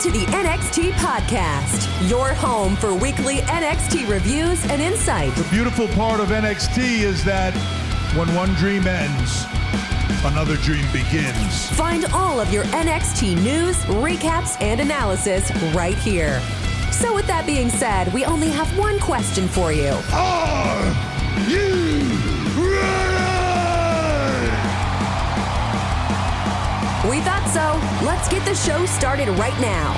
to the NXT Podcast, your home for weekly NXT reviews and insight. The beautiful part of NXT is that when one dream ends, another dream begins. Find all of your NXT news, recaps, and analysis right here. So with that being said, we only have one question for you. Are you ready? We thought so. Let's get the show started right now.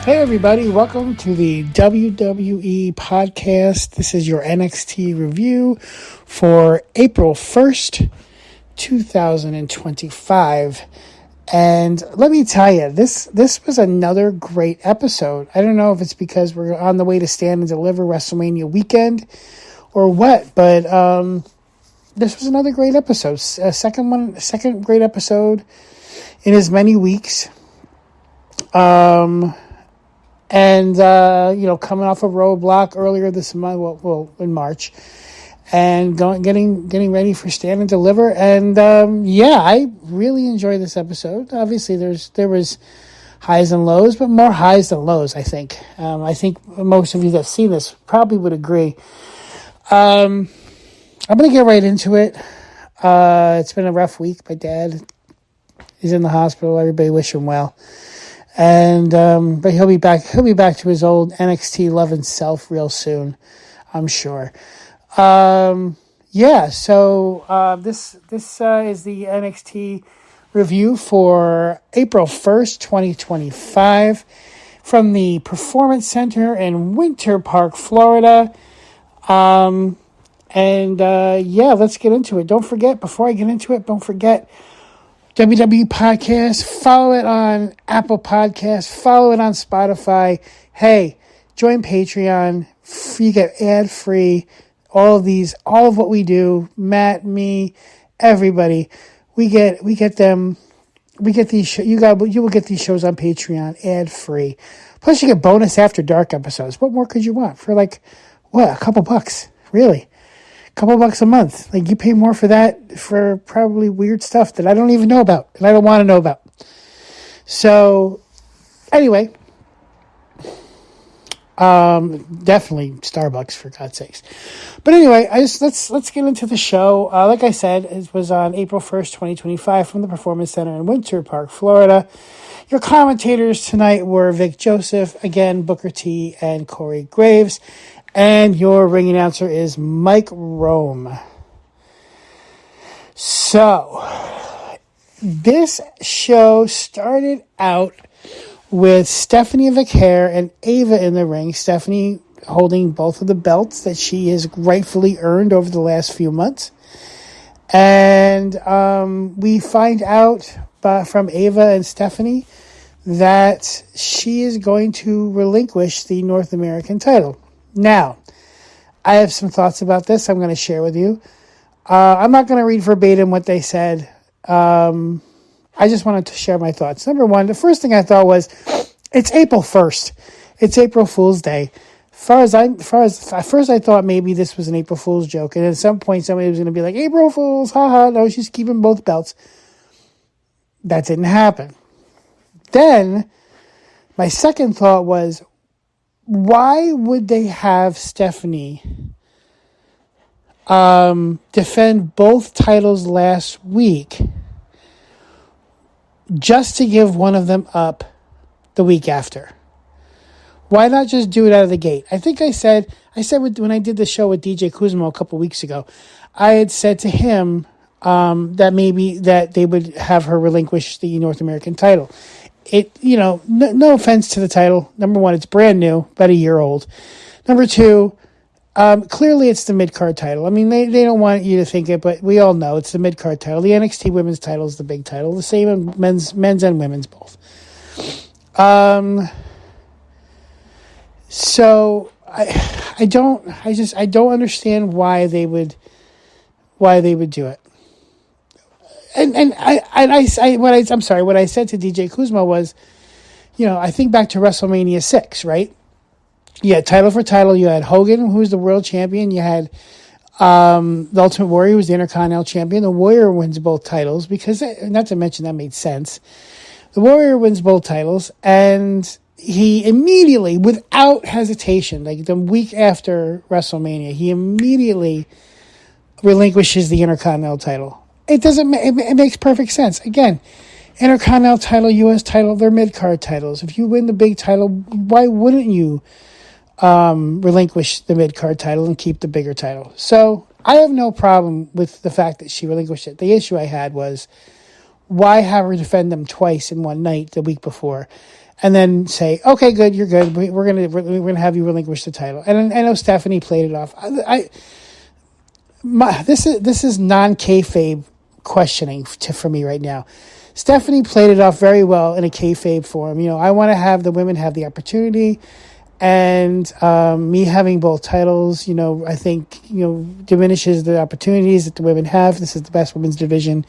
Hey everybody, welcome to the WWE Podcast. This is your NXT review for April 1st, 2025. And let me tell you, this was another great episode. I don't know if it's because we're on the way to Stand and Deliver WrestleMania weekend or what, but this was another great episode. Second great episode in as many weeks. And coming off a roadblock earlier this month, well, in March, and getting ready for Stand and Deliver. And I really enjoyed this episode. Obviously, there was highs and lows, but more highs than lows, I think. I think most of you that have seen this probably would agree. I'm going to get right into it. It's been a rough week. My dad is in the hospital. Everybody wish him well. And but he'll be back to his old NXT loving self real soon, I'm sure. So this is the NXT review for April 1st, 2025 from the Performance Center in Winter Park, Florida. Let's get into it. Before I get into it, don't forget WWE Podcast. Follow it on Apple Podcasts. Follow it on Spotify. Hey, join Patreon. You get ad-free. All of what we do. Matt, me, everybody. You will get these shows on Patreon ad-free. Plus, you get bonus After Dark episodes. What more could you want for a couple bucks? Really? Couple bucks a month. You pay more for that for probably weird stuff that I don't even know about and I don't want to know about. So anyway, definitely Starbucks for God's sakes. But anyway, let's get into the show. Like I said, it was on April 1st, 2025 from the Performance Center in Winter Park, Florida. Your commentators tonight were Vic Joseph, again, Booker T, and Corey Graves. And your ring announcer is Mike Rome. So, this show started out with Stephanie Vicaire and Ava in the ring. Stephanie holding both of the belts that she has rightfully earned over the last few months. And we find out from Ava and Stephanie that she is going to relinquish the North American title. Now, I have some thoughts about this I'm going to share with you. I'm not going to read verbatim what they said. I just wanted to share my thoughts. Number one, the first thing I thought was, it's April 1st. It's April Fool's Day. At first I thought maybe this was an April Fool's joke. And at some point somebody was going to be like, April Fools, haha, no, she's keeping both belts. That didn't happen. Then, my second thought was, why would they have Stephanie defend both titles last week just to give one of them up the week after? Why not just do it out of the gate? I think I said when I did the show with DJ Kuzmo a couple weeks ago, I had said to him that maybe that they would have her relinquish the North American title. No offense to the title. Number one, it's brand new, about a year old. Number two, clearly it's the mid-card title. I mean, they don't want you to think it, but we all know it's the mid-card title. The NXT women's title is the big title. The same in men's and women's both. So I don't understand why they would do it. What I said to DJ Kuzma was, I think back to WrestleMania 6, right? You had title for title. You had Hogan, who was the world champion. You had The Ultimate Warrior was the Intercontinental Champion. The Warrior wins both titles because, not to mention that made sense. The Warrior wins both titles, and he immediately, without hesitation, like the week after WrestleMania, he immediately relinquishes the Intercontinental title. It makes perfect sense. Again, Intercontinental title, U.S. title, they're mid-card titles. If you win the big title, why wouldn't you relinquish the mid-card title and keep the bigger title? So I have no problem with the fact that she relinquished it. The issue I had was, why have her defend them twice in one night the week before, and then say, "Okay, good, you're good. We're gonna have you relinquish the title." And I know Stephanie played it off. This is non-kayfabe questioning for me right now. Stephanie played it off very well in a kayfabe form. I want to have the women have the opportunity, and me having both titles, I think diminishes the opportunities that the women have. This is the best women's division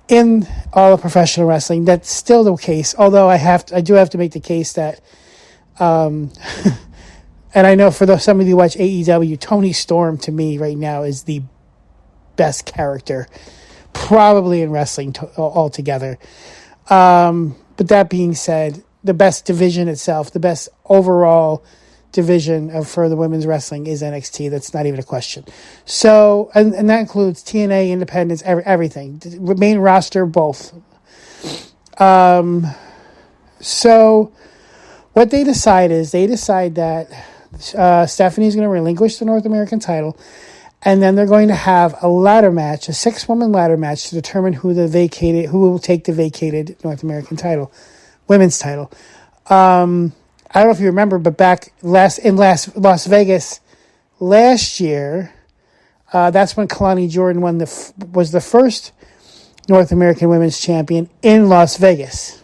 in all of professional wrestling. That's still the case, although I do have to make the case that, and I know for some of you who watch AEW, Toni Storm to me right now is the best character probably in wrestling altogether. But that being said, the best division itself, the best overall division for the women's wrestling is NXT. That's not even a question. So, and that includes TNA, Independence, everything. The main roster, both. So what they decide that Stephanie's going to relinquish the North American title, and then they're going to have a ladder match, a 6-woman ladder match, to determine who will take the vacated North American title, women's title. I don't know if you remember, but back in Las Vegas last year, that's when Kalani Jordan was the first North American Women's Champion in Las Vegas.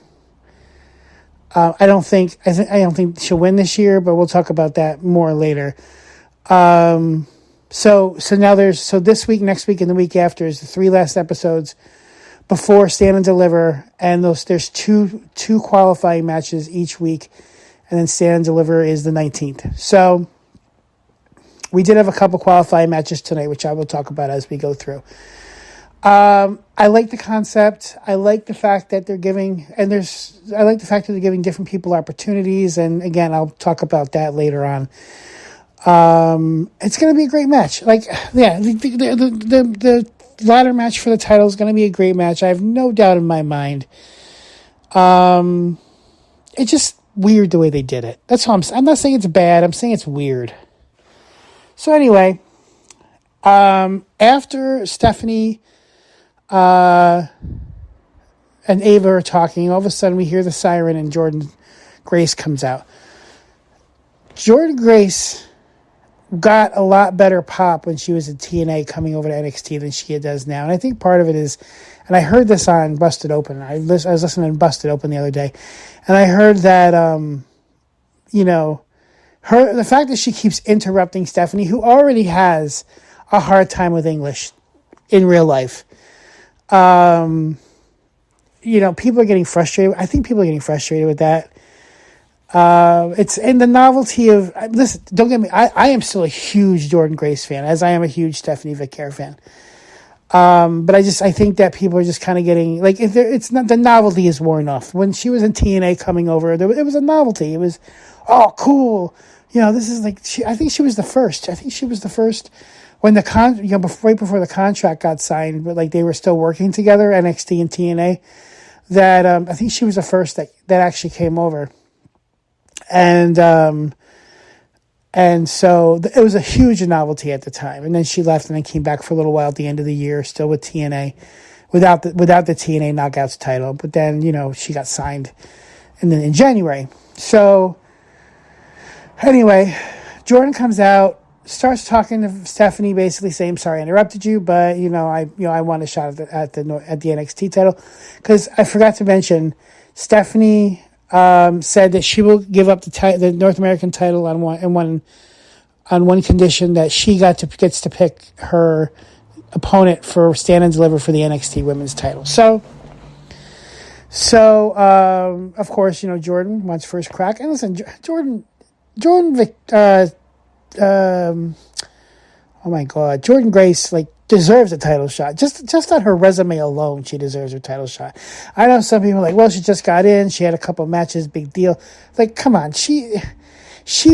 I don't think she'll win this year, but we'll talk about that more later. So now this week, next week, and the week after is the 3 last episodes before Stand and Deliver, and there's two qualifying matches each week. And then Stand and Deliver is the 19th. So we did have a couple qualifying matches tonight, which I will talk about as we go through. I like the concept. I like the fact that they're giving different people opportunities. And again, I'll talk about that later on. It's going to be a great match. The ladder match for the title is going to be a great match. I have no doubt in my mind. It's just weird the way they did it. That's all I'm not saying it's bad. I'm saying it's weird. So anyway, after Stephanie and Ava are talking, all of a sudden we hear the siren and Jordynne Grace comes out. Jordynne Grace got a lot better pop when she was in TNA coming over to NXT than she does now. And I think part of it is, and I heard this on Busted Open. I was listening to Busted Open the other day, and I heard that, the fact that she keeps interrupting Stephanie, who already has a hard time with English in real life. People are getting frustrated. I think people are getting frustrated with that. It's in the novelty of, listen, don't get me, I am still a huge Jordynne Grace fan, as I am a huge Stephanie Vicaire fan. But I think that people are just kind of getting, it's not, the novelty is worn off. When she was in TNA coming over, it was a novelty. It was, oh, cool. This is I think she was the first. I think she was the first when right before the contract got signed, but they were still working together, NXT and TNA, that, I think she was the first that actually came over. And so it was a huge novelty at the time. And then she left and then came back for a little while at the end of the year, still with TNA, without the TNA Knockouts title. But then, she got signed in January. So anyway, Jordynne comes out, starts talking to Stephanie, basically saying, "Sorry I interrupted you, but I want a shot at the NXT title." Because I forgot to mention, Stephanie said that she will give up the North American title on one condition, that she gets to pick her opponent for Stand and Deliver for the NXT Women's title. So of course, Jordynne wants first crack. And listen, Jordynne, oh Oh my God, Jordynne Grace deserves a title shot. Just on her resume alone, she deserves her title shot. I know some people are like, well, she just got in, she had a couple matches, big deal. Come on, she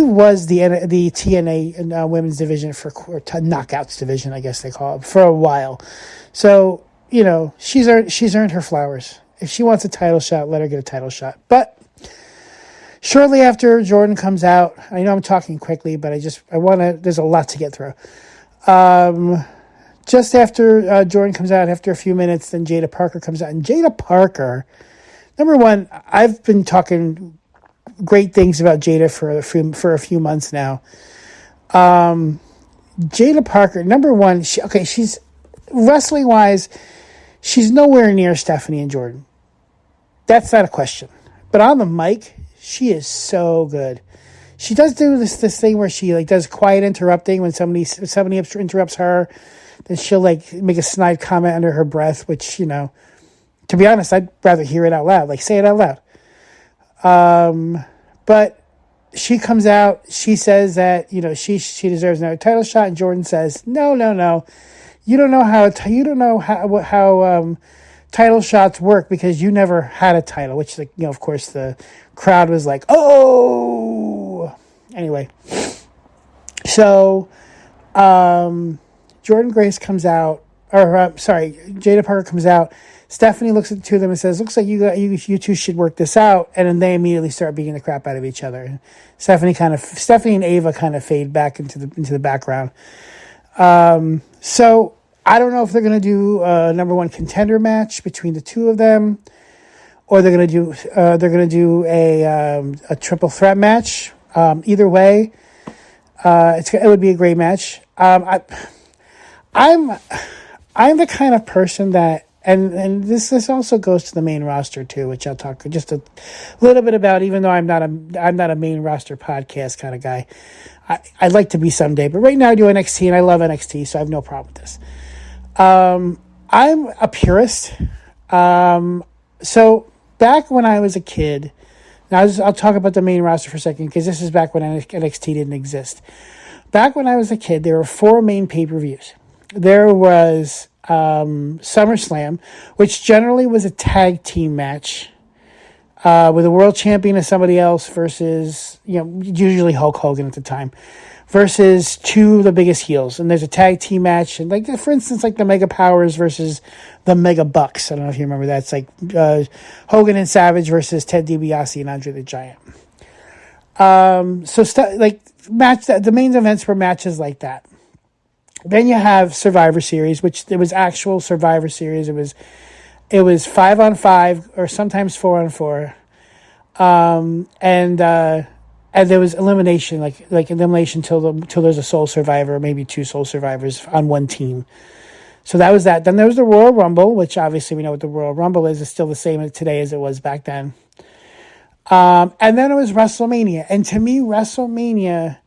was the TNA women's division for knockouts division, I guess they call it, for a while. So she's earned her flowers. If she wants a title shot, let her get a title shot. But shortly after Jordynne comes out, I know I'm talking quickly, but there's a lot to get through. Just after Jordynne comes out, after a few minutes, then Jada Parker comes out. And Jada Parker, number one, I've been talking great things about Jada for a few months now. Jada Parker, number one, she's wrestling-wise, she's nowhere near Stephanie and Jordynne. That's not a question. But on the mic, she is so good. She does do this thing where she does quiet interrupting when somebody interrupts her. Then she'll make a snide comment under her breath, which to be honest, I'd rather hear it out loud. Say it out loud. But she comes out. She says that she deserves another title shot, and Jordynne says, no. You don't know how title shots work because you never had a title. Which of course the crowd was like, oh. Anyway, so Jordynne Grace comes out, Jada Parker comes out. Stephanie looks at the two of them and says, looks like you two should work this out. And then they immediately start beating the crap out of each other. Stephanie and Ava kind of fade back into the background. So I don't know if they're going to do a number one contender match between the two of them, or they're going to do a triple threat match. Either way, it would be a great match. I'm the kind of person that, and this also goes to the main roster too, which I'll talk just a little bit about. Even though I'm not a main roster podcast kind of guy, I'd like to be someday. But right now I do NXT, and I love NXT, so I have no problem with this. I'm a purist. So back when I was a kid, now I'll talk about the main roster for a second because this is back when NXT didn't exist. Back when I was a kid, there were 4 main pay-per-views. There was SummerSlam, which generally was a tag team match with a world champion and somebody else versus, usually Hulk Hogan at the time, versus 2 of the biggest heels. And there's a tag team match. And for instance, the Mega Powers versus the Mega Bucks. I don't know if you remember that. It's Hogan and Savage versus Ted DiBiase and Andre the Giant. The main events were matches like that. Then you have Survivor Series, which there was actual Survivor Series. It was 5-on-5 or sometimes 4-on-4. And there was elimination, elimination till there's a sole survivor, maybe 2 sole survivors on one team. So that was that. Then there was the Royal Rumble, which obviously we know what the Royal Rumble is. It's still the same today as it was back then. And then it was WrestleMania. And to me, WrestleMania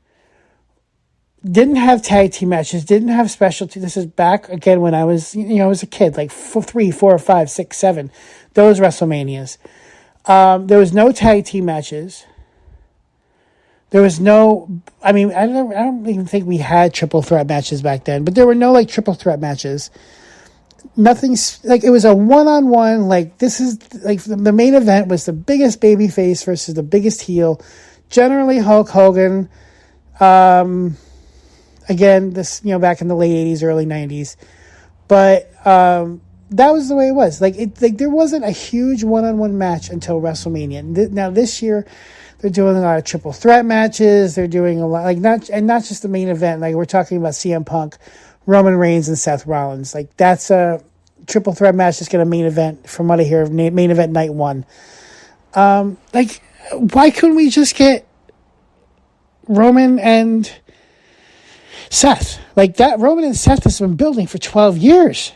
didn't have tag team matches, didn't have specialty. This is back again when I was, I was a kid, 3, 4, 5, 6, 7. Those WrestleManias. There was no tag team matches. There was no, I don't even think we had triple threat matches back then, but there were no triple threat matches. Nothing's it was a one-on-one. This is the main event was the biggest baby face versus the biggest heel. Generally Hulk Hogan. Again, this, back in the late 80s, early 90s. But that was the way it was. There wasn't a huge one-on-one match until WrestleMania. Now, this year, they're doing a lot of triple threat matches. They're doing a lot, not just the main event. We're talking about CM Punk, Roman Reigns, and Seth Rollins. That's a triple threat match that's going to main event, from what I hear, main event night 1. Why couldn't we just get Roman and Seth? That Roman and Seth has been building for 12 years.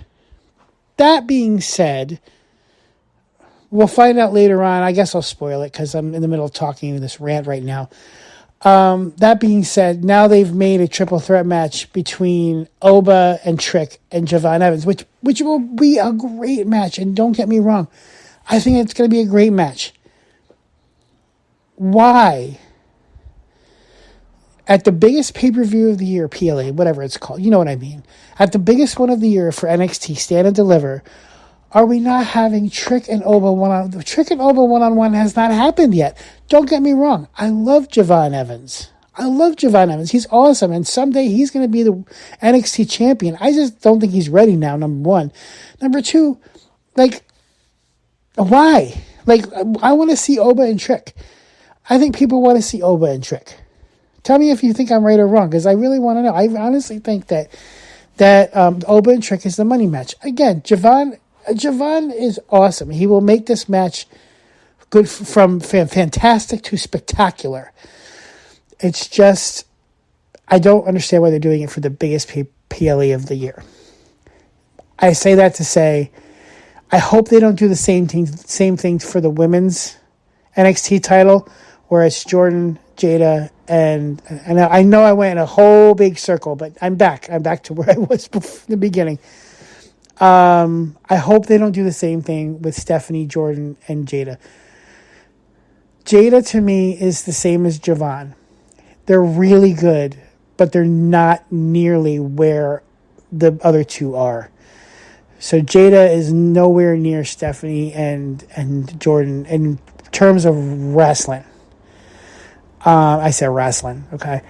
That being said, we'll find out later on. I guess I'll spoil it because I'm in the middle of talking this rant right now. That being said, now they've made a triple threat match between Oba and Trick and Javon Evans, which will be a great match. And don't get me wrong, I think it's going to be a great match. Why? at the biggest pay-per-view of the year, PLA, whatever it's called, you know what I mean, at the biggest one of the year for NXT, Stand and Deliver, are we not having Trick and Oba one-on-one? Trick and Oba one-on-one has not happened yet. Don't get me wrong. I love Javon Evans. He's awesome, and someday he's going to be the NXT champion. I just don't think he's ready now, number one. Number two, like, why? Like, I want to see Oba and Trick. I think people want to see Oba and Trick. Tell me if you think I'm right or wrong, because I really want to know. I honestly think that Oba and Trick is the money match. Again, Javon is awesome. He will make this match good from fantastic to spectacular. It's just, I don't understand why they're doing it for the biggest PLE of the year. I say that to say, I hope they don't do the same thing for the women's NXT title, where it's Jordan, Jada, and I know I went in a whole big circle, but I'm back. I'm back to where I was before the beginning. I hope they don't do the same thing with Stephanie, Jordan, and Jada. Jada, to me, is the same as Javon. They're really good, but they're not nearly where the other two are. So Jada is nowhere near Stephanie and Jordan in terms of wrestling. I said wrestling, okay?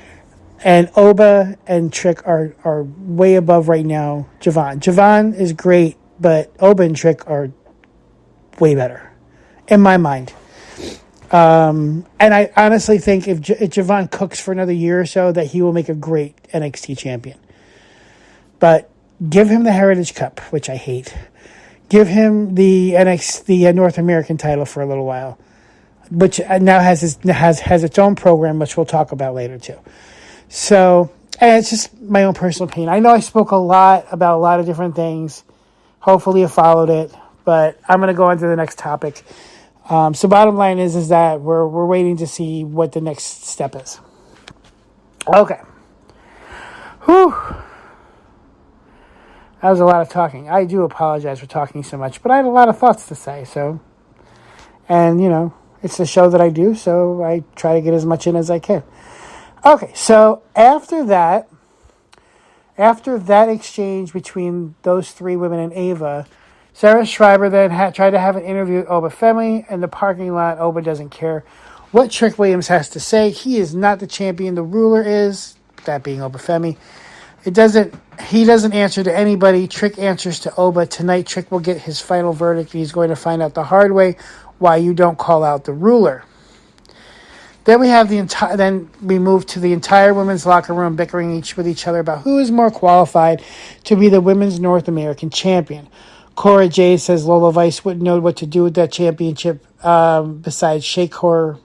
And Oba and Trick are way above right now Javon. Javon is great, but Oba and Trick are way better, in my mind. And I honestly think if Javon cooks for another year or so, that he will make a great NXT champion. But give him the Heritage Cup, which I hate. Give him the North American title for a little while, which now has its own program, which we'll talk about later too. So, and it's just my own personal opinion. I know I spoke a lot about a lot of different things. Hopefully you followed it, but I'm going to go on to the next topic. So bottom line is that we're waiting to see what the next step is. Okay. Whew. That was a lot of talking. I do apologize for talking so much, but I had a lot of thoughts to say. So, and you know, it's the show that I do, so I try to get as much in as I can. Okay, so after that exchange between those three women and Ava, Sarah Schreiber then tried to have an interview with Oba Femi in the parking lot. Oba doesn't care what Trick Williams has to say. He is not the champion. The ruler is, that being Oba Femi. He doesn't answer to anybody. Trick answers to Oba. Tonight, Trick will get his final verdict, and he's going to find out the hard way why you don't call out the ruler. Then we have then we move to the entire women's locker room bickering with each other about who is more qualified to be the women's North American champion. Cora Jade says Lola Vice wouldn't know what to do with that championship besides shake her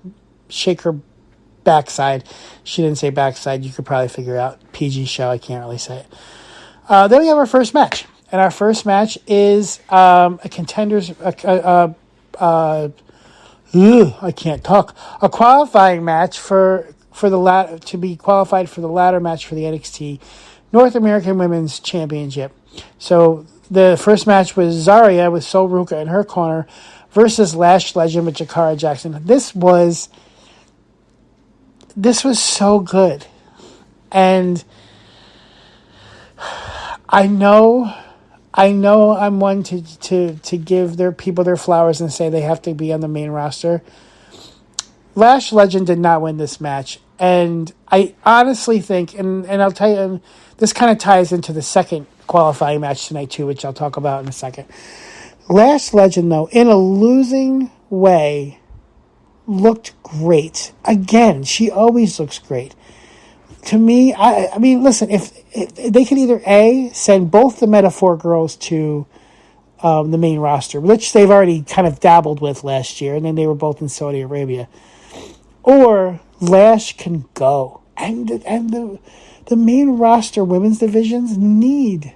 backside. She didn't say backside. You could probably figure out. PG show. I can't really say it. Then we have our first match. And our first match is a contenders... I can't talk. A qualifying match to be qualified for the ladder match for the NXT North American Women's Championship. So the first match was Zarya with Sol Ruka in her corner versus Lash Legend with Jakara Jackson. This was so good. And I know I'm one to give their people their flowers and say they have to be on the main roster. Lash Legend did not win this match. And I honestly think, and I'll tell you, and this kind of ties into the second qualifying match tonight too, which I'll talk about in a second. Lash Legend, though, in a losing way, looked great. Again, she always looks great. To me, I mean, listen, if they could either A, send both the Metaphor girls to the main roster, which they've already kind of dabbled with last year, and then they were both in Saudi Arabia, or Lash can go. And the main roster women's divisions need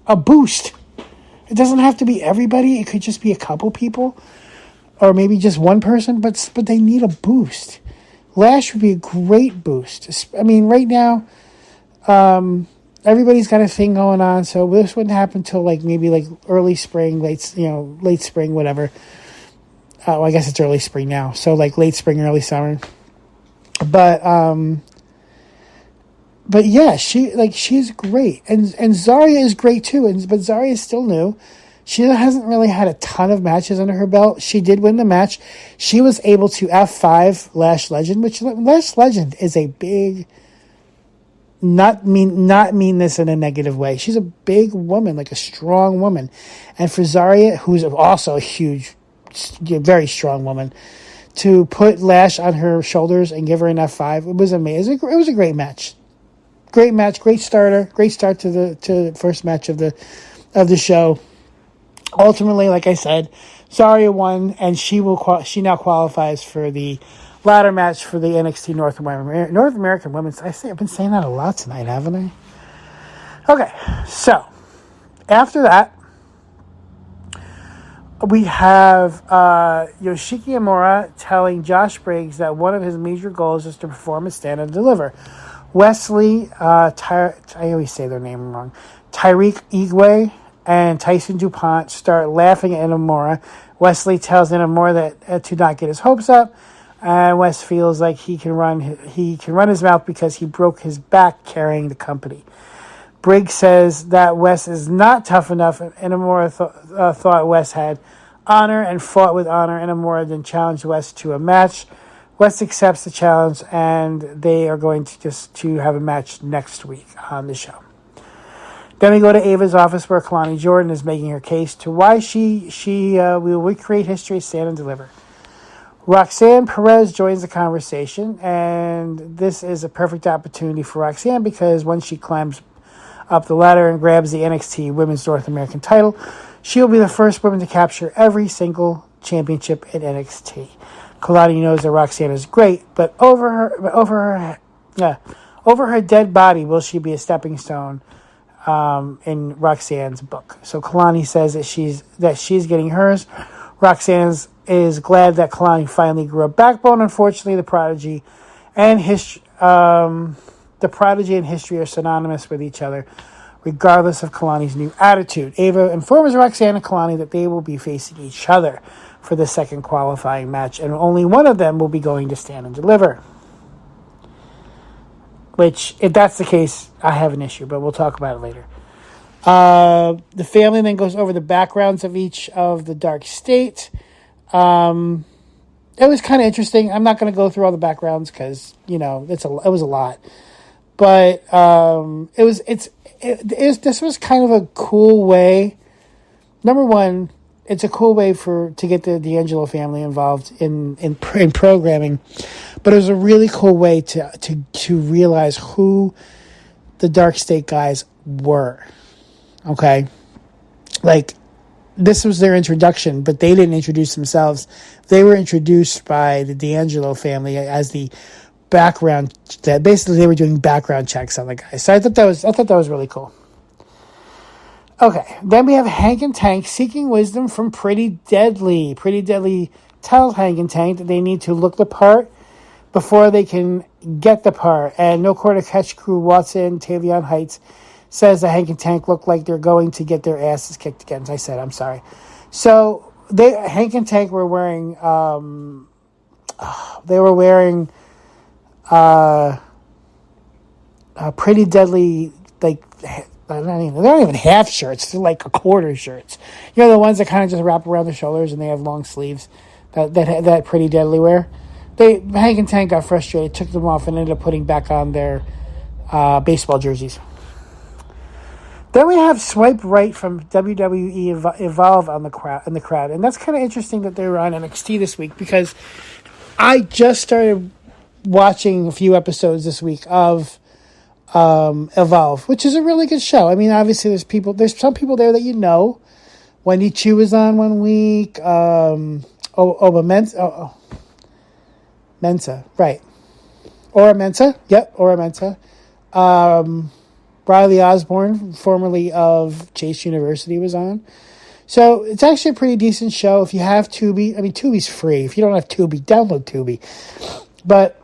a boost. It doesn't have to be everybody. It could just be a couple people, or maybe just one person, but they need a boost. Lash would be a great boost. I mean, right now, everybody's got a thing going on, so this wouldn't happen till maybe early spring, late spring, whatever. I guess it's early spring now, so late spring, early summer. But yeah, she's great, and Zarya is great too. But Zarya is still new. She hasn't really had a ton of matches under her belt. She did win the match. She was able to F5 Lash Legend, which Lash Legend is a big. Not mean this in a negative way. She's a big woman, like a strong woman, and for Zarya, who's also a huge, very strong woman, to put Lash on her shoulders and give her an F5, it was amazing. It was a great match. Great match, great starter, great start to the first match of the show. Ultimately, like I said, Zarya won, and she now qualifies for the ladder match for the NXT North American Women's. I've been saying that a lot tonight, haven't I? Okay, so after that, we have Yoshiki Amura telling Josh Briggs that one of his major goals is to perform a stand and deliver. Wesley, I always say their name wrong, Tyreek Igwe and Tyson DuPont start laughing at Inamura. Wesley tells Inamura that to not get his hopes up, and Wes feels like he can run his mouth because he broke his back carrying the company. Briggs says that Wes is not tough enough, and Inamura thought Wes had honor and fought with honor. Inamura then challenged Wes to a match. Wes accepts the challenge, and they are going to have a match next week on the show. Then we go to Ava's office where Kalani Jordan is making her case to why she will recreate history, stand and deliver. Roxanne Perez joins the conversation, and this is a perfect opportunity for Roxanne because once she climbs up the ladder and grabs the NXT Women's North American title, she will be the first woman to capture every single championship in NXT. Kalani knows that Roxanne is great, but over her dead body will she be a stepping stone in Roxanne's book. So Kalani says that she's getting hers. Roxanne is glad that Kalani finally grew a backbone. Unfortunately, the prodigy and history are synonymous with each other, regardless of Kalani's new attitude. Ava informs Roxanne and Kalani that they will be facing each other for the second qualifying match, and only one of them will be going to stand and deliver. Which, if that's the case, I have an issue, but we'll talk about it later. The family then goes over the backgrounds of each of the Dark State. It was kind of interesting. I'm not going to go through all the backgrounds because it was a lot, but this was kind of a cool way. Number one, it's a cool way to get the D'Angelo family involved in programming, but it was a really cool way to realize who the Dark State guys were. Okay, like this was their introduction, but they didn't introduce themselves. They were introduced by the D'Angelo family as the background. That basically they were doing background checks on the guys. So I thought that was really cool. Okay, then we have Hank and Tank seeking wisdom from Pretty Deadly. Pretty Deadly tells Hank and Tank that they need to look the part before they can get the part. And No Quarter Catch crew Watson, Tavion Heights says that Hank and Tank look like they're going to get their asses kicked again. As I said, I'm sorry. So Hank and Tank were wearing Pretty Deadly, like, they're not even half shirts. They're like a quarter shirts. The ones that kind of just wrap around the shoulders and they have long sleeves that Pretty Deadly wear. Hank and Tank got frustrated, took them off, and ended up putting back on their baseball jerseys. Then we have Swipe Right from WWE Evolve in the crowd. And that's kind of interesting that they were on NXT this week because I just started watching a few episodes this week of Evolve, which is a really good show. I mean, obviously there's some people there that you know. Wendy Chu was on one week. Mensa, right. Ora Mensa. Yep, Ora Mensa. Riley Osborne, formerly of Chase University, was on. So it's actually a pretty decent show. If you have Tubi, I mean, Tubi's free. If you don't have Tubi, download Tubi. But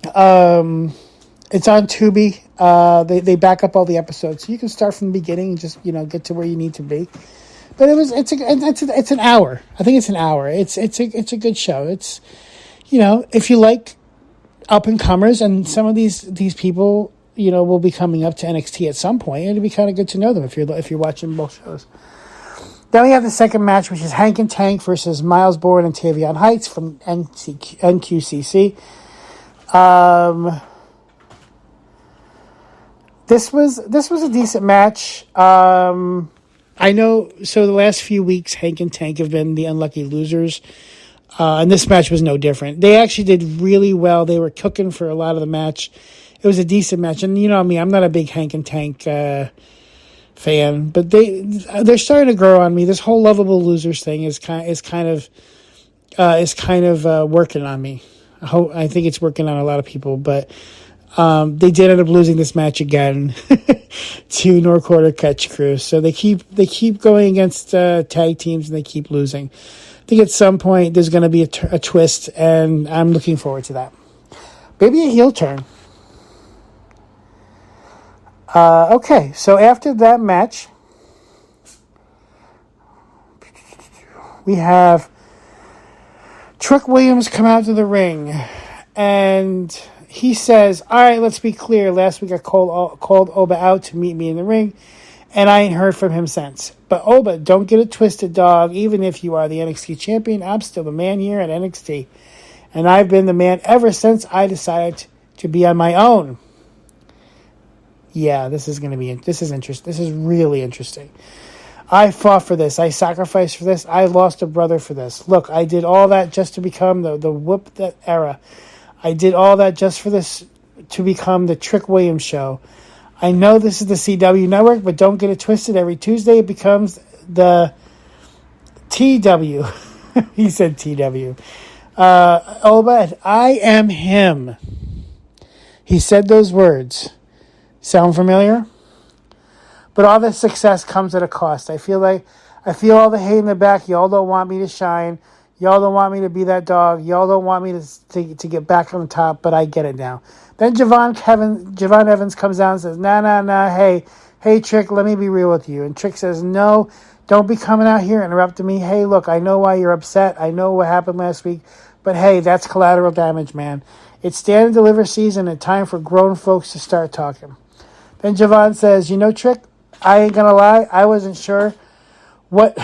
it's on Tubi. They back up all the episodes, so you can start from the beginning and just get to where you need to be. But it's an hour. I think it's an hour. It's a good show. It's if you like up and comers, and some of these people, will be coming up to NXT at some point. It'd be kind of good to know them if you're watching both shows. Then we have the second match, which is Hank and Tank versus Miles Bourne and Tavion Heights from NQCC. This was a decent match. I know. So the last few weeks, Hank and Tank have been the unlucky losers, and this match was no different. They actually did really well. They were cooking for a lot of the match. It was a decent match, and you know me, I'm not a big Hank and Tank fan, but they're starting to grow on me. This whole lovable losers thing is kind of working on me. I think it's working on a lot of people, but they did end up losing this match again to North Quarter Catch Crew. So they keep going against tag teams, and they keep losing. I think at some point there's going to be a twist, and I'm looking forward to that. Maybe a heel turn. Okay, so after that match, we have Trick Williams come out to the ring, and he says, all right, let's be clear. Last week I called Oba out to meet me in the ring, and I ain't heard from him since. But Oba, don't get it twisted, dog. Even if you are the NXT champion, I'm still the man here at NXT. And I've been the man ever since I decided to be on my own. Yeah, this is interesting. This is really interesting. I fought for this. I sacrificed for this. I lost a brother for this. Look, I did all that just to become the whoop that era. I did all that just for this to become the Trick Williams show. I know this is the CW network, but don't get it twisted. Every Tuesday it becomes the TW. He said TW. Oba, I am him. He said those words. Sound familiar? But all this success comes at a cost. I feel all the hate in the back. Y'all don't want me to shine. Y'all don't want me to be that dog. Y'all don't want me to get back on the top, but I get it now. Then Javon Evans comes down and says, nah, hey, Trick, let me be real with you. And Trick says, no, don't be coming out here interrupting me. Hey, look, I know why you're upset. I know what happened last week. But hey, that's collateral damage, man. It's stand and deliver season and time for grown folks to start talking. Then Javon says, Trick, I ain't going to lie. I wasn't sure what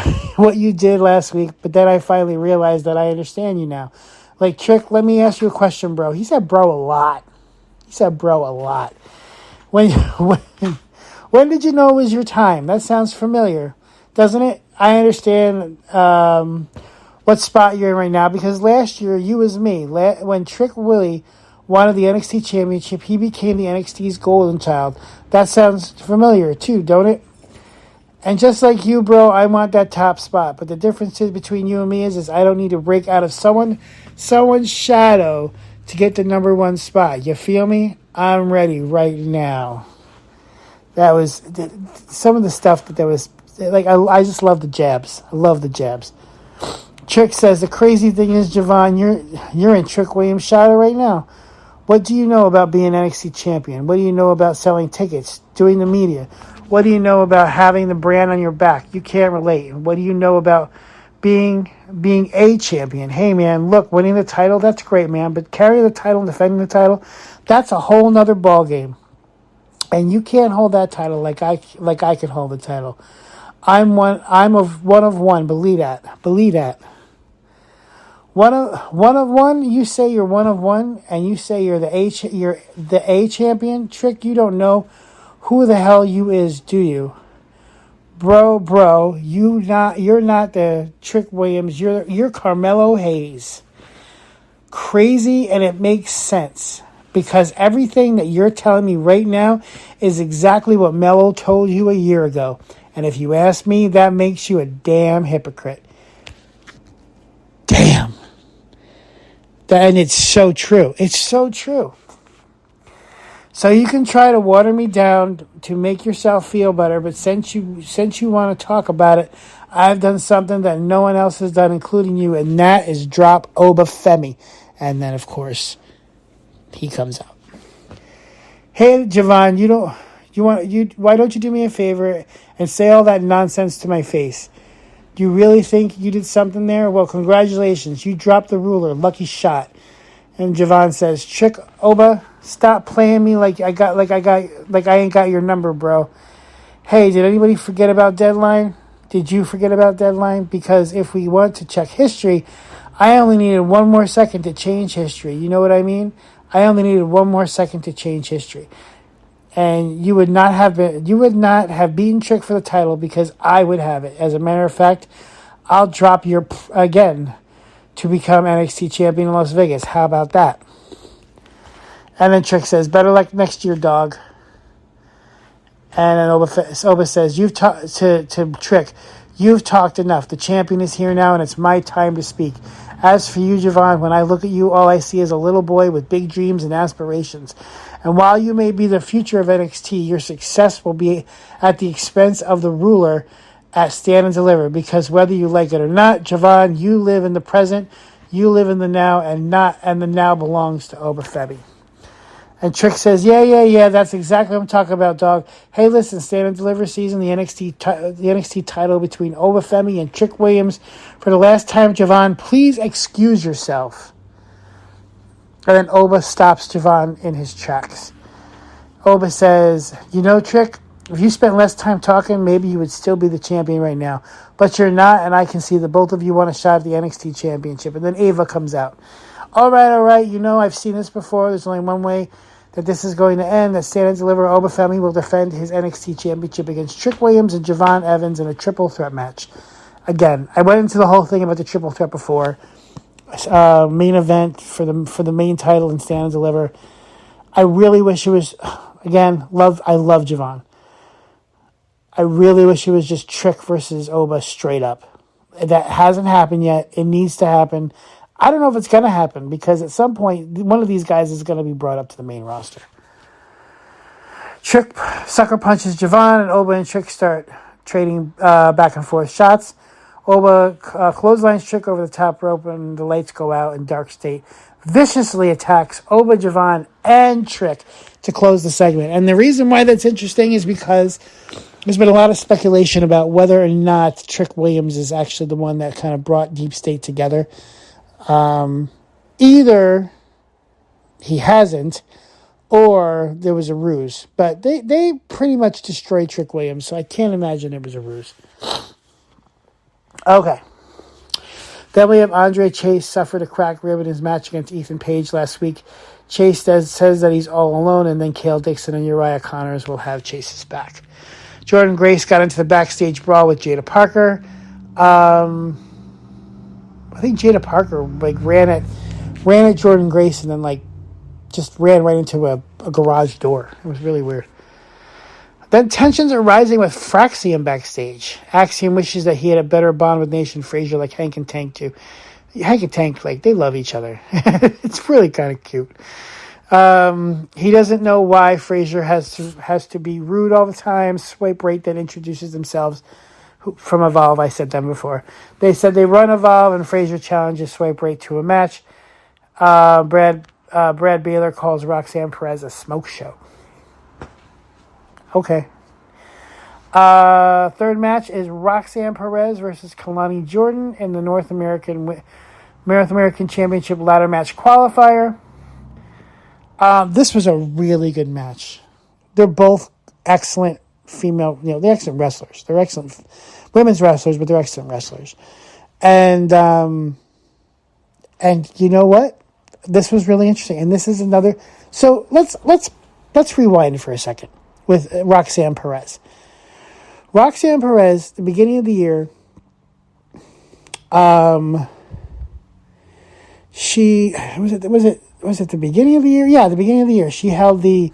you did last week, but then I finally realized that I understand you now. Like, Trick, let me ask you a question, bro. He said bro a lot. When did you know it was your time? That sounds familiar, doesn't it? I understand what spot you're in right now, because last year you was me. When Trick Willie wanted the NXT Championship, he became the NXT's golden child. That sounds familiar too, don't it? And just like you, bro, I want that top spot. But the difference between you and me is I don't need to break out of someone's shadow to get the number one spot. You feel me? I'm ready right now. That was some of the stuff that was like. I just love the jabs. I love the jabs. Trick says the crazy thing is, Javon, you're in Trick Williams' shadow right now. What do you know about being NXT champion? What do you know about selling tickets, doing the media? What do you know about having the brand on your back? You can't relate. What do you know about being a champion? Hey, man, look, winning the title, that's great, man. But carrying the title and defending the title, that's a whole nother ballgame. And you can't hold that title like I can hold the title. I'm one of one. Believe that. One of one. You say you're one of one, and you say you're the A champion. Trick, you don't know who the hell you is, do you? Bro, you're not the Trick Williams. You're Carmelo Hayes. Crazy, and it makes sense. Because everything that you're telling me right now is exactly what Mello told you a year ago. And if you ask me, that makes you a damn hypocrite. Damn. And it's so true. It's so true. So you can try to water me down to make yourself feel better, but since you want to talk about it, I've done something that no one else has done, including you, and that is drop Oba Femi. And then, of course, he comes out. Hey, Javon, why don't you do me a favor and say all that nonsense to my face? Do you really think you did something there? Well, congratulations. You dropped the ruler. Lucky shot. And Javon says, Trick, Oba, stop playing me like I ain't got your number, bro. Hey, did anybody forget about Deadline? Did you forget about Deadline? Because if we want to check history, I only needed one more second to change history. You know what I mean? I only needed one more second to change history. And you would not have beaten Trick for the title because I would have it. As a matter of fact, I'll drop your again to become NXT champion in Las Vegas. How about that? And then Trick says, better luck next year, dog. And then Oba says, you've talked to Trick, you've talked enough. The champion is here now, and it's my time to speak. As for you, Javon, when I look at you, all I see is a little boy with big dreams and aspirations. And while you may be the future of NXT, your success will be at the expense of the ruler at Stand and Deliver. Because whether you like it or not, Javon, you live in the present, you live in the now, and the now belongs to Oba Femi. And Trick says, yeah, that's exactly what I'm talking about, dog. Hey, listen, Stand and Deliver season, the NXT title between Oba Femi and Trick Williams. For the last time, Javon, please excuse yourself. And then Oba stops Javon in his tracks. Oba says, you know, Trick, if you spent less time talking, maybe you would still be the champion right now. But you're not, and I can see that both of you want a shot at the NXT championship. And then Ava comes out. All right, you know, I've seen this before. There's only one way that this is going to end, that Stand and Deliver Oba Femi will defend his NXT championship against Trick Williams and Javon Evans in a triple threat match. Again, I went into the whole thing about the triple threat before. Main event for the main title in Stand and Deliver. I really wish it was, again, I love Javon. I really wish it was just Trick versus Oba straight up. That hasn't happened yet. It needs to happen. I don't know if it's going to happen because at some point, one of these guys is going to be brought up to the main roster. Trick sucker punches Javon, and Oba and Trick start trading back and forth shots. Oba clotheslines Trick over the top rope, and the lights go out, and Dark State viciously attacks Oba, Javon, and Trick to close the segment. And the reason why that's interesting is because there's been a lot of speculation about whether or not Trick Williams is actually the one that kind of brought Deep State together. Either he hasn't, or there was a ruse. But they pretty much destroyed Trick Williams, so I can't imagine it was a ruse. Okay. Then we have Andre Chase suffered a cracked rib in his match against Ethan Page last week. Chase says that he's all alone, and then Cale Dixon and Uriah Connors will have Chase's back. Jordan Grace got into the backstage brawl with Jada Parker. I think Jada Parker ran at Jordan Grace and then just ran right into a garage door. It was really weird. Then tensions are rising with Fraxium backstage. Axiom wishes that he had a better bond with Nation Frazier like Hank and Tank do. Hank and Tank, they love each other. It's really kind of cute. He doesn't know why Frazier has to be rude all the time. Swipe right then introduces themselves from Evolve. I said them before. They said they run Evolve, and Frazier challenges Swipe right to a match. Brad Baylor calls Roxanne Perez a smoke show. Okay. Third match is Roxanne Perez versus Kalani Jordan in the North American Championship ladder match qualifier. This was a really good match. They're both excellent female, they're excellent wrestlers. They're excellent women's wrestlers, but they're excellent wrestlers. And you know what? This was really interesting. And this is another. So let's rewind for a second with Roxanne Perez. Roxanne Perez, the beginning of the year, she was it the beginning of the year? Yeah, the beginning of the year. She held the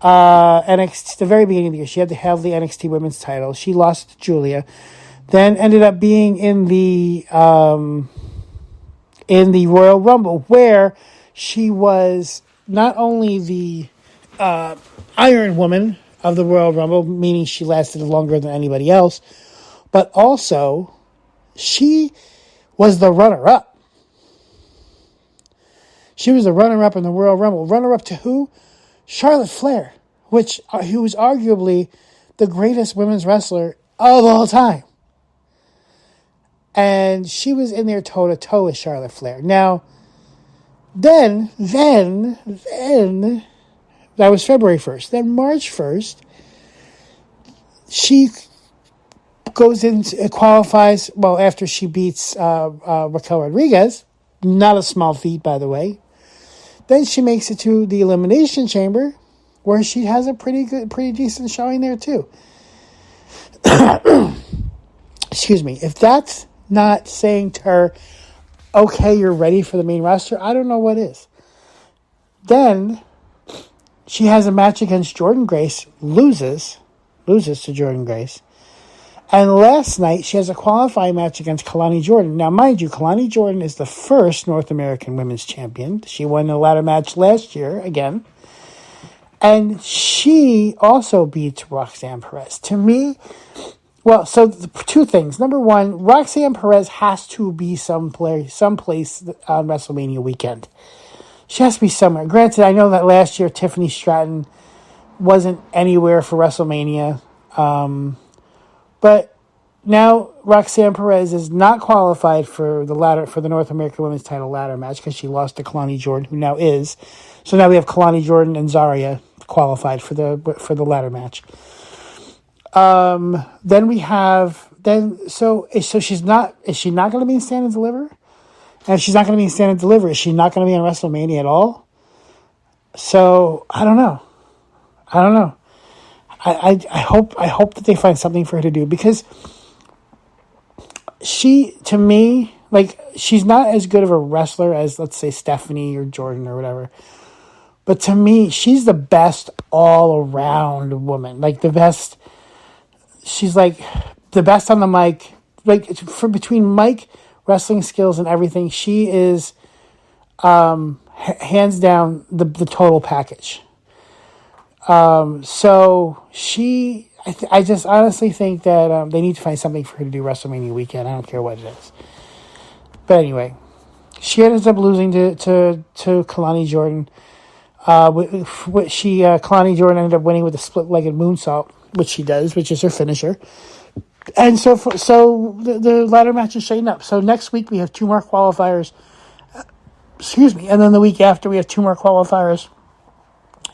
NXT, the very beginning of the year. She had to have the NXT Women's title. She lost to Julia, then ended up being in the Royal Rumble, where she was not only the Iron Woman of the Royal Rumble, meaning she lasted longer than anybody else, but also she was the runner-up. She was the runner-up in the Royal Rumble. Runner-up to who? Charlotte Flair, who was arguably the greatest women's wrestler of all time. And she was in there toe-to-toe with Charlotte Flair. Now, Then, that was February 1st. Then March 1st, she goes in, qualifies, well, after she beats Raquel Rodriguez. Not a small feat, by the way. Then she makes it to the Elimination Chamber, where she has a pretty decent showing there, too. Excuse me. If that's not saying to her, okay, you're ready for the main roster, I don't know what is. Then she has a match against Jordynne Grace, loses to Jordynne Grace. And last night, she has a qualifying match against Kalani Jordan. Now, mind you, Kalani Jordan is the first North American Women's Champion. She won the ladder match last year, again. And she also beats Roxanne Perez. To me, well, so two things. Number one, Roxanne Perez has to be someplace on WrestleMania weekend. She has to be somewhere. Granted, I know that last year Tiffany Stratton wasn't anywhere for WrestleMania. But now Roxanne Perez is not qualified for the North American Women's Title ladder match because she lost to Kalani Jordan, who now is. So now we have Kalani Jordan and Zarya qualified for the ladder match. Then we have so she's not. Is she not going to be in Stand and Deliver? And if she's not going to be in Stand and Deliver, is she not going to be on WrestleMania at all? So I don't know. I hope that they find something for her to do, because she, to me, like, she's not as good of a wrestler as, let's say, Stephanie or Jordan or whatever. But to me, she's the best all-around woman. Like, the best. She's like the best on the mic. Like, for between mic, wrestling skills, and everything, she is hands down the total package. So she, I just honestly think that they need to find something for her to do WrestleMania weekend. I don't care what it is. But anyway, she ends up losing to Kalani Jordan. Kalani Jordan ended up winning with a split-legged moonsault, which she does, which is her finisher. And so the ladder match is shaping up. So next week we have 2 more qualifiers. And then the week after we have 2 more qualifiers.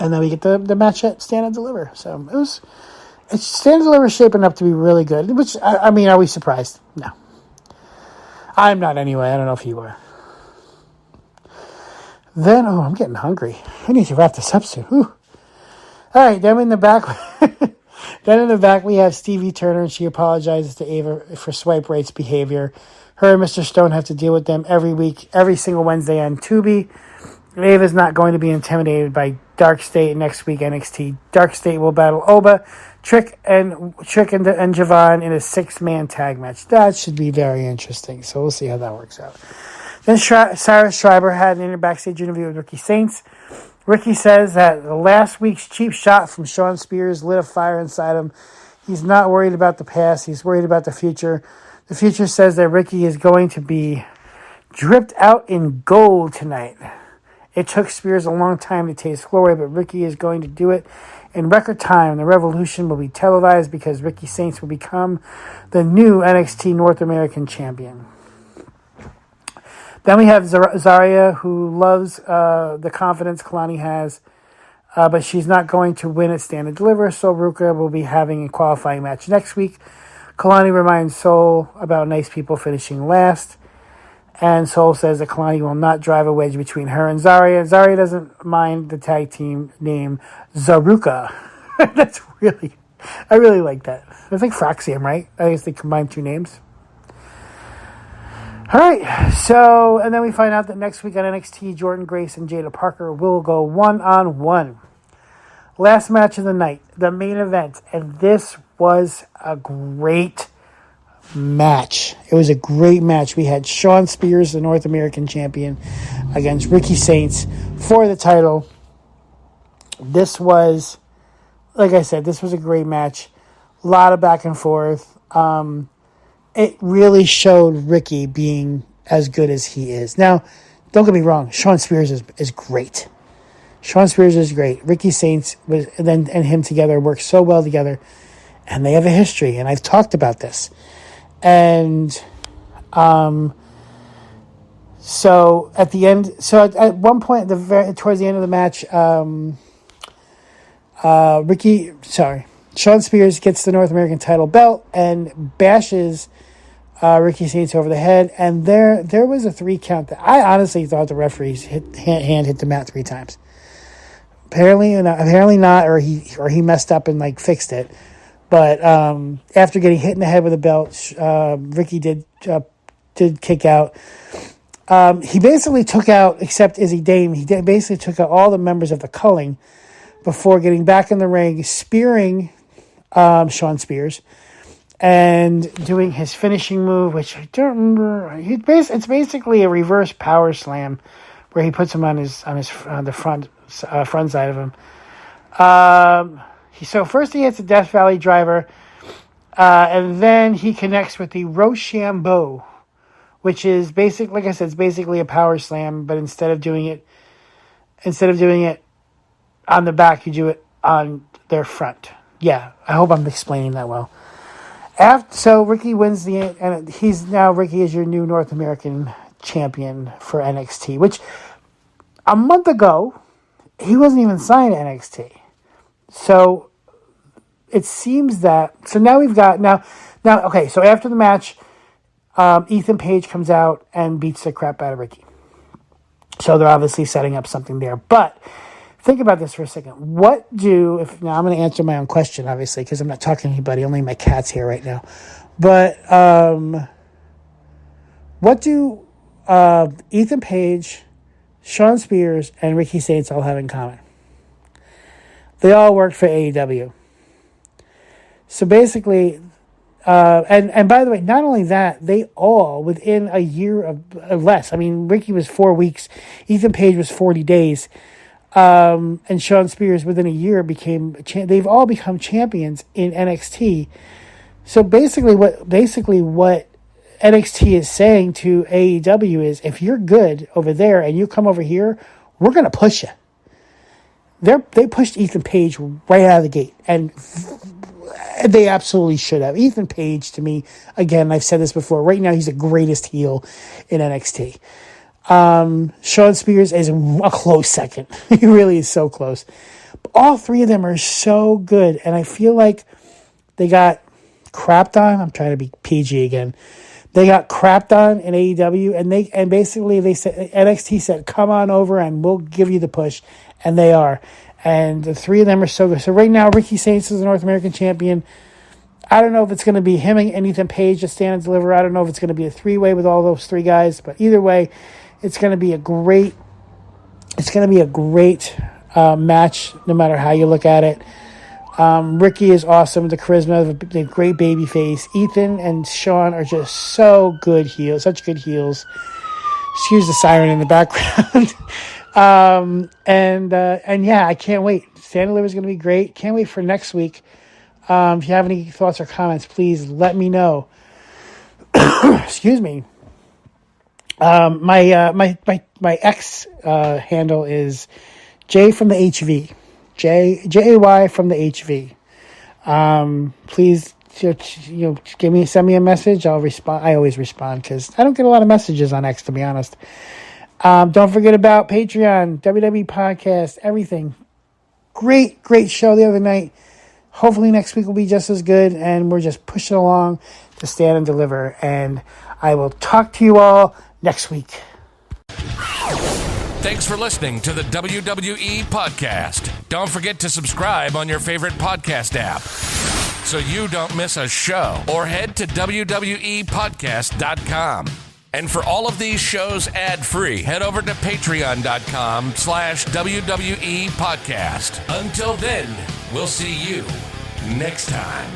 And then we get the match at Stand and Deliver. So it's Stand and Deliver is shaping up to be really good. Which, I mean, are we surprised? No. I'm not anyway. I don't know if you are. Then, I'm getting hungry. I need to wrap this up soon. Whew. All right, then in the back, we have Stevie Turner, and she apologizes to Ava for Swipe Right's behavior. Her and Mr. Stone have to deal with them every week, every single Wednesday on Tubi. Ava's not going to be intimidated by Dark State next week, NXT. Dark State will battle Oba, Trick and Javon in a 6-man tag match. That should be very interesting, so we'll see how that works out. Then Sarah Schreiber had an backstage interview with Ricky Saints. Ricky says that the last week's cheap shot from Sean Spears lit a fire inside him. He's not worried about the past. He's worried about the future. The future says that Ricky is going to be dripped out in gold tonight. It took Spears a long time to taste glory, but Ricky is going to do it in record time. The revolution will be televised because Ricky Saints will become the new NXT North American champion. Then we have Zarya, who loves the confidence Kalani has, but she's not going to win at Stand and Deliver, so Ruka will be having a qualifying match next week. Kalani reminds Soul about nice people finishing last, and Soul says that Kalani will not drive a wedge between her and Zarya. Zarya doesn't mind the tag team name Zaruka. I really like that. It's like Fraxium, right? I guess they combined 2 names. All right, so, and then we find out that next week on NXT, Jordynne Grace and Jada Parker will go one-on-one. Last match of the night, the main event, and this was a great match. It was a great match. We had Sean Spears, the North American champion, against Ricky Saints for the title. This was, like I said, this was a great match. A lot of back and forth. It really showed Ricky being as good as he is. Now, don't get me wrong, Sean Spears is great. Sean Spears is great. Ricky Saints and him together work so well together, and they have a history, and I've talked about this. And So at the end, at one point, towards the end of the match, Shawn Spears gets the North American title belt and bashes Ricky Saints over the head. And there was a 3 count that I honestly thought the referee's hand hit the mat 3 times. Apparently not, or he messed up and fixed it. But after getting hit in the head with a belt, Ricky did kick out. He basically took out, except Izzy Dame, basically took out all the members of the Culling before getting back in the ring, spearing Shawn Spears and doing his finishing move, which I don't remember. It's basically a reverse power slam where he puts him on the front side of him. So first he hits a Death Valley driver, and then he connects with the Rochambeau, which is like I said, it's basically a power slam, but instead of doing it on the back, you do it on their front. Yeah, I hope I'm explaining that well. So Ricky wins and Ricky is your new North American champion for NXT, which a month ago, he wasn't even signed to NXT. So it seems that, so now we've got, okay, so after the match, Ethan Page comes out and beats the crap out of Ricky. So they're obviously setting up something there. But think about this for a second. Now I'm going to answer my own question, obviously, because I'm not talking to anybody. Only my cat's here right now. But what do Ethan Page, Shawn Spears, and Ricky Saints all have in common? They all worked for AEW. So basically, and by the way, not only that, they all, within a year of less. I mean, Ricky was 4 weeks. Ethan Page was 40 days. And Shawn Spears, within a year, they've all become champions in NXT. So basically what NXT is saying to AEW is, if you're good over there and you come over here, we're going to push you. They pushed Ethan Page right out of the gate, and they absolutely should have. Ethan Page, to me, again, I've said this before, right now he's the greatest heel in NXT. Shawn Spears is a close second. He really is so close. But all 3 of them are so good, and I feel like they got crapped on. I'm trying to be PG again. They got crapped on in AEW, and basically they said, NXT said, come on over and we'll give you the push, and they are. And the 3 of them are so good. So right now, Ricky Saints is the North American champion. I don't know if it's going to be him and Ethan Page to stand and deliver. I don't know if it's going to be a 3-way with all those 3 guys, but either way, it's going to be a great match, no matter how you look at it. Ricky is awesome, the charisma, the great baby face. Ethan and Shawn are just so good heels, such good heels. Excuse the siren in the background. And yeah, I can't wait. Stand and Deliver is going to be great. Can't wait for next week. If you have any thoughts or comments, please let me know. Excuse me. My X handle is J from the HV. Jay from the HV. Please, send me a message. I'll respond. I always respond because I don't get a lot of messages on X, to be honest. Don't forget about Patreon, WWE Podcast, everything. Great show the other night. Hopefully next week will be just as good, and we're just pushing along to Stand and Deliver. And I will talk to you all next week. Thanks for listening to the WWE Podcast. Don't forget to subscribe on your favorite podcast app so you don't miss a show, or head to WWEpodcast.com. And for all of these shows ad-free, head over to patreon.com/WWE Podcast. Until then, we'll see you next time.